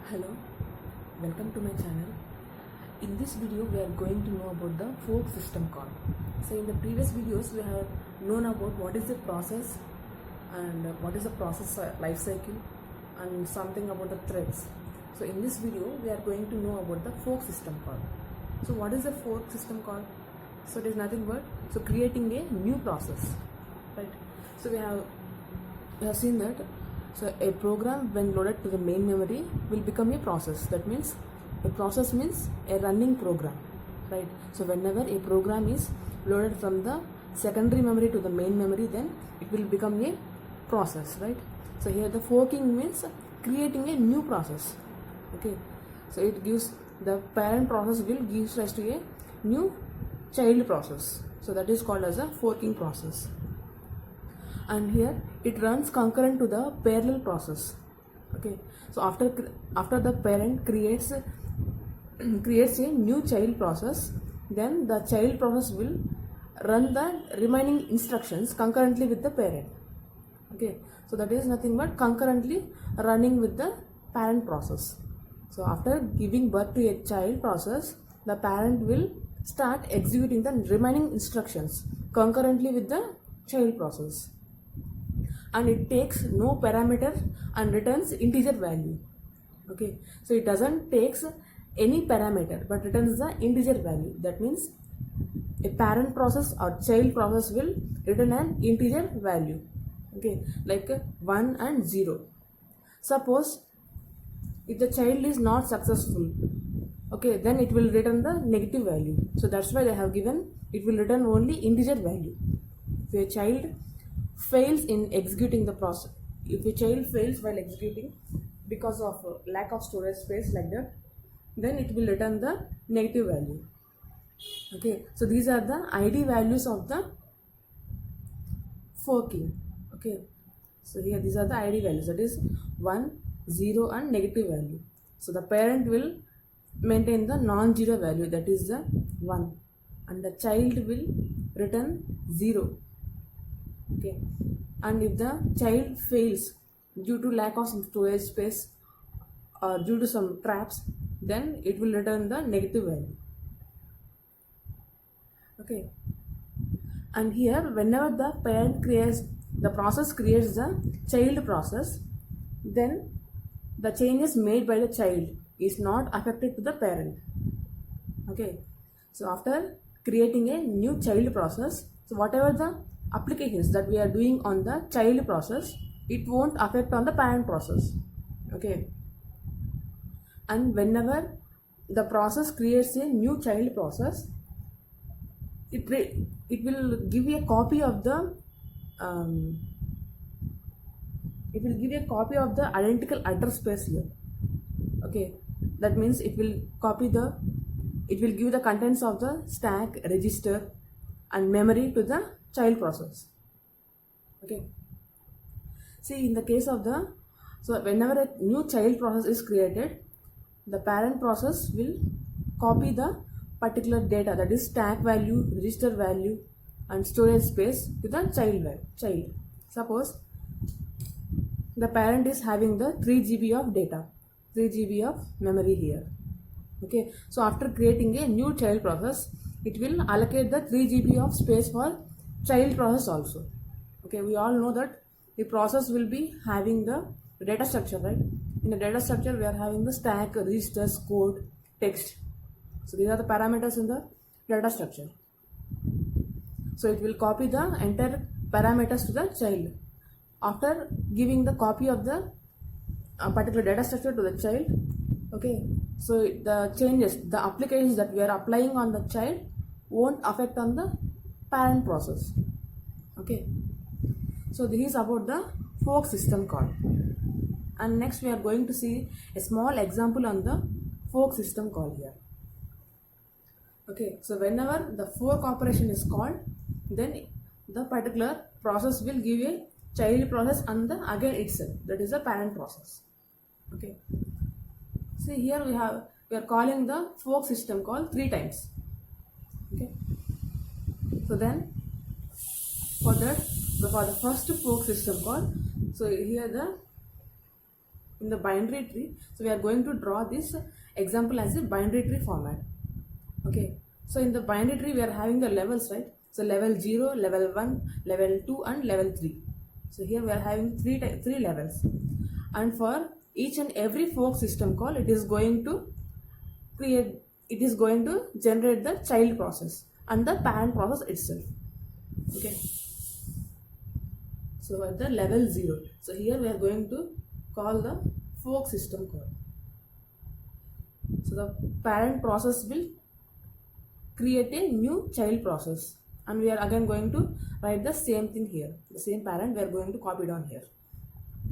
Hello, welcome to my channel. In this video we are going to know about the fork system call. So in the previous videos we have known about what is the process and what is the process life cycle and something about the threads. So in this video we are going to know about the fork system call. So what is the fork system call? So it is nothing but creating a new process, right? So we have seen that. So a program when loaded to the main memory will become a process. That means a process means a running program, right? So whenever a program is loaded from the secondary memory to the main memory, then it will become a process, right? So here the forking means creating a new process. Okay, so it gives the parent process will gives rise to a new child process. So that is called as a forking process. And here it runs concurrent to the parallel process. Okay, so after the parent creates a new child process, then the child process will run the remaining instructions concurrently with the parent. Okay, so that is nothing but concurrently running with the parent process. So after giving birth to a child process, the parent will start executing the remaining instructions concurrently with the child process, and it takes no parameter and returns integer value. Okay, so it doesn't takes any parameter but returns the integer value. That means a parent process or child process will return an integer value. Okay, like 1 and 0. Suppose if the child is not successful, okay, then it will return the negative value. So that's why they have given it will return only integer value. If a child fails in executing the process, if a child fails while executing because of lack of storage space like that, then it will return the negative value. Okay, so these are the ID values of the forking. Okay, so here these are the ID values, that is 1, 0 and negative value. So the parent will maintain the non-zero value, that is the 1, and the child will return 0. Okay, and if the child fails due to lack of some storage space or due to some traps, then it will return the negative value. Okay, and here whenever the process creates the child process, then the changes made by the child is not affected to the parent. Okay, so after creating a new child process, so whatever the applications that we are doing on the child process, it won't affect on the parent process. Okay, and whenever the process creates a new child process, it will give you a copy of the identical address space here. Okay, that means it will give the contents of the stack, register and memory to the child process. Okay, see in the case of so whenever a new child process is created, the parent process will copy the particular data, that is stack value, register value and storage space to the child. Suppose the parent is having the 3 GB of data, 3 GB of memory here. Okay, so after creating a new child process, it will allocate the 3 GB of space for child process also. Okay, we all know that the process will be having the data structure, right? In the data structure we are having the stack, registers, code, text. So these are the parameters in the data structure. So it will copy the entire parameters to the child. After giving the copy of the particular data structure to the child, okay, so the changes, the applications that we are applying on the child won't affect on the parent process. Okay, so this is about the fork system call. And next we are going to see a small example on the fork system call here. Okay, so whenever the fork operation is called, then the particular process will give a child process and the again itself, that is the parent process. Okay, see here we are calling the fork system call 3 times. Okay, so then for the first fork system call, so here in the binary tree. So we are going to draw this example as a binary tree format. Okay, so in the binary tree we are having the levels, right? So level 0, level 1, level 2 and level 3. So here we are having three levels, and for each and every fork system call, it is going to generate the child process and the parent process itself. Okay, so at the level 0, so here we are going to call the fork system call. So the parent process will create a new child process, and we are again going to write the same thing here. The same parent we are going to copy down here.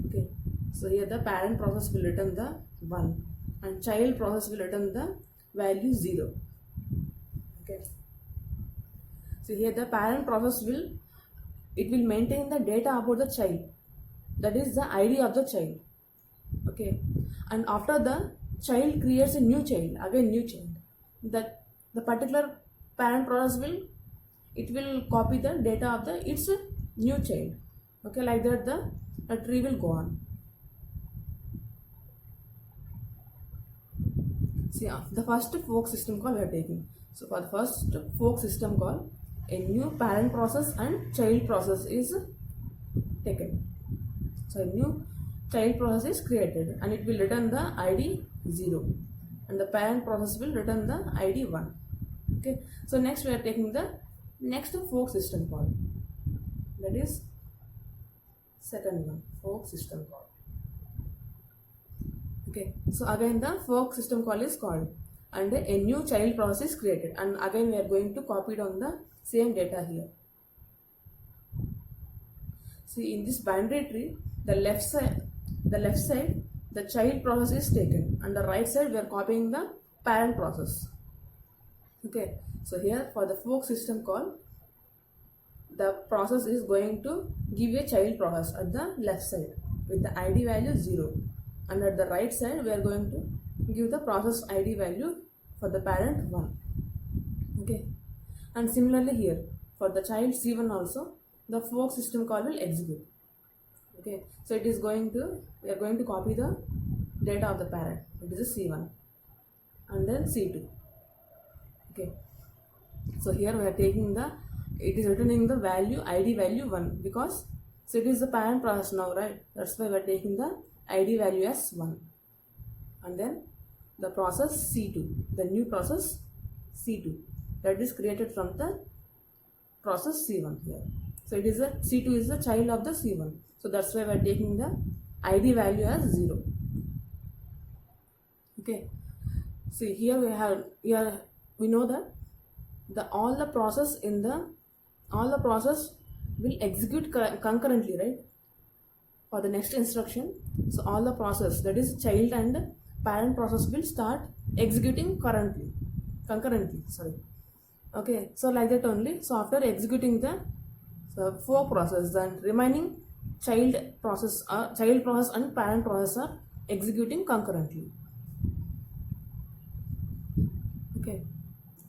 Okay, so here the parent process will return the 1 and child process will return the value 0. Okay, so here the parent process will maintain the data about the child, that is the ID of the child. Okay, and after the child creates a new child, again new child, that the particular parent process will copy the data of its new child. Okay, like that the tree will go on. See, the first fork system call we are taking. So for the first fork system call, a new parent process and child process is taken. So a new child process is created and it will return the ID 0 and the parent process will return the ID 1. Okay, so next we are taking the next fork system call, that is second one, fork system call. Okay, so again the fork system call is called and a new child process is created, and again we are going to copy it on the same data here. See, in this binary tree, the left side the child process is taken and the right side we are copying the parent process. Okay, so here for the fork system call, the process is going to give a child process at the left side with the ID value 0, and at the right side we are going to give the process ID value for the parent 1. Okay, and similarly here for the child C1 also, the fork system call will execute. Okay, so we are going to copy the data of the parent, it is a C1 and then C2. Okay, so here we are taking it is returning the value ID value 1 because so it is the parent process now, right? That's why we are taking the ID value as 1, and then the process C2, the new process C2, that is created from the process C1 here. So it is C2 is the child of the C1, so that's why we are taking the ID value as 0. Okay, see here we know that all the process will execute concurrently, right, for the next instruction. So all the process, that is child and parent process, will start executing concurrently. Okay, so like that only. So after executing the fork process, then remaining child process and parent process are executing concurrently. Okay,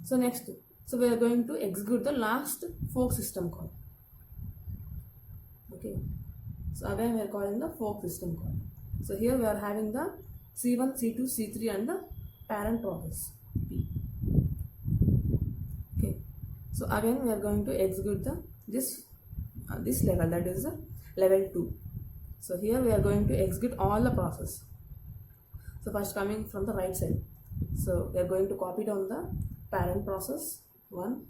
so next, so we are going to execute the last fork system call. Okay, so again we are calling the fork system call. So here we are having the C1, C2, C3 and the parent process P. Okay, so again we are going to execute this level, that is level 2. So here we are going to execute all the process. So first coming from the right side, so we are going to copy down the parent process 1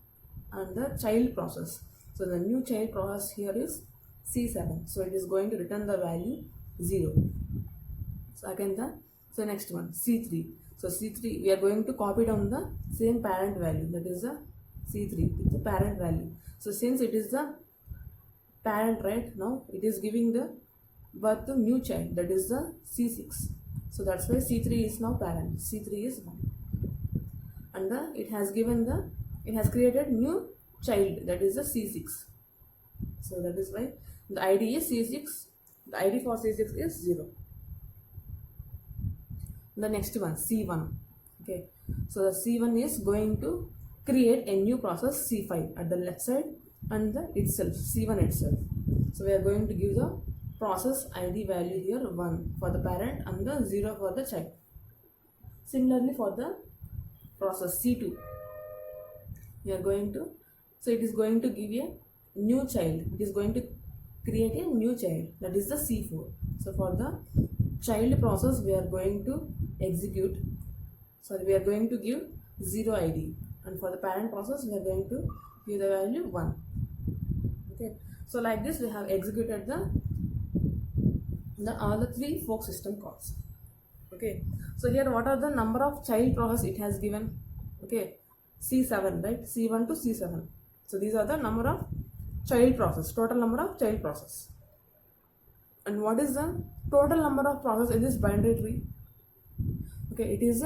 and the child process. So the new child process here is C7, so it is going to return the value 0. So again so next one C3, so C3 we are going to copy down the same parent value, that is the C3 with the parent value. So since it is the parent, right, now it is giving the birth to new child, that is the C6, so that's why C3 is now parent, C3 is 1, and it has created new child, that is the C6, so that is why the ID is C6, the ID for C6 is 0. The next one C1. Okay, so the C1 is going to create a new process C5 at the left side and the C1 itself. So we are going to give the process ID value here 1 for the parent and the 0 for the child. Similarly for the process C2, we are going to, so it is going to give a new child. It is going to create a new child, that is the C4. So for the child process we are going to execute, we are going to give 0 ID, and for the parent process we are going to give the value 1. Okay, so like this we have executed all the 3 fork system calls. Okay, so here what are the number of child process it has given? Okay, C7, right? C1 to C7. So these are the number of child process, total number of child process. And what is the total number of process in this binary tree? Okay, it is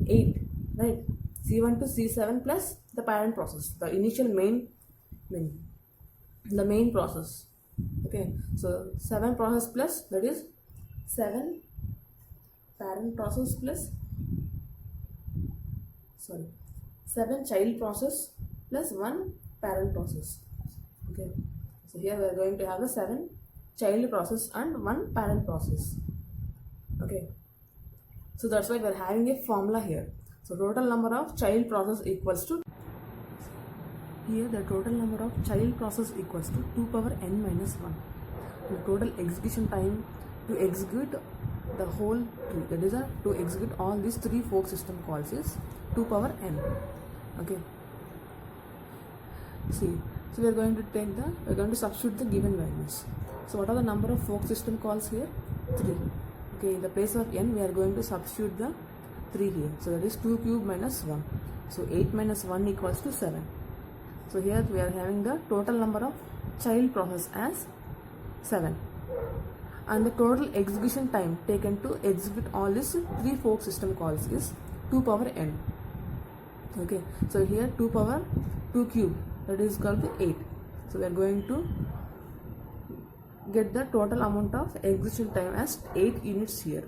8, right? C1 to C7 plus the parent process, the initial the main process. Okay, so 7 process plus, that is 7 parent process plus 7 child process plus 1 parent process. Okay, so here we are going to have a 7 child process and 1 parent process. Okay, so that's why we are having a formula here. So total number of child process equals to, here the total number of child process equals to 2 power n minus 1. The total execution time to execute the whole tree, that is to execute all these 3 fork system calls, is 2 power n. Okay, see, so we are going to substitute the given values. So what are the number of fork system calls here? 3. Okay, in the place of n we are going to substitute the 3 here. So that is 2 cube minus 1. So 8 minus 1 equals to 7. So here we are having the total number of child process as 7, and the total execution time taken to execute all these 3 fork system calls is 2 power n. Okay, so here 2 power 2 cube, that is equal to 8. So we are going to get the total amount of execution time as 8 units here.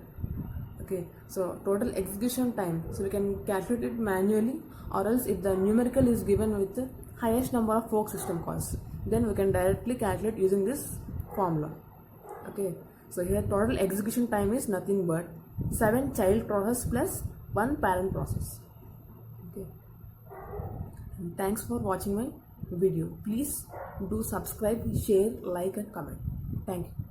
Okay, so total execution time, so we can calculate it manually, or else if the numerical is given with the highest number of fork system calls, then we can directly calculate using this formula. Okay, so here total execution time is nothing but 7 child process plus 1 parent process. Okay, and thanks for watching my video. Please do subscribe, share, like and comment. Thank you.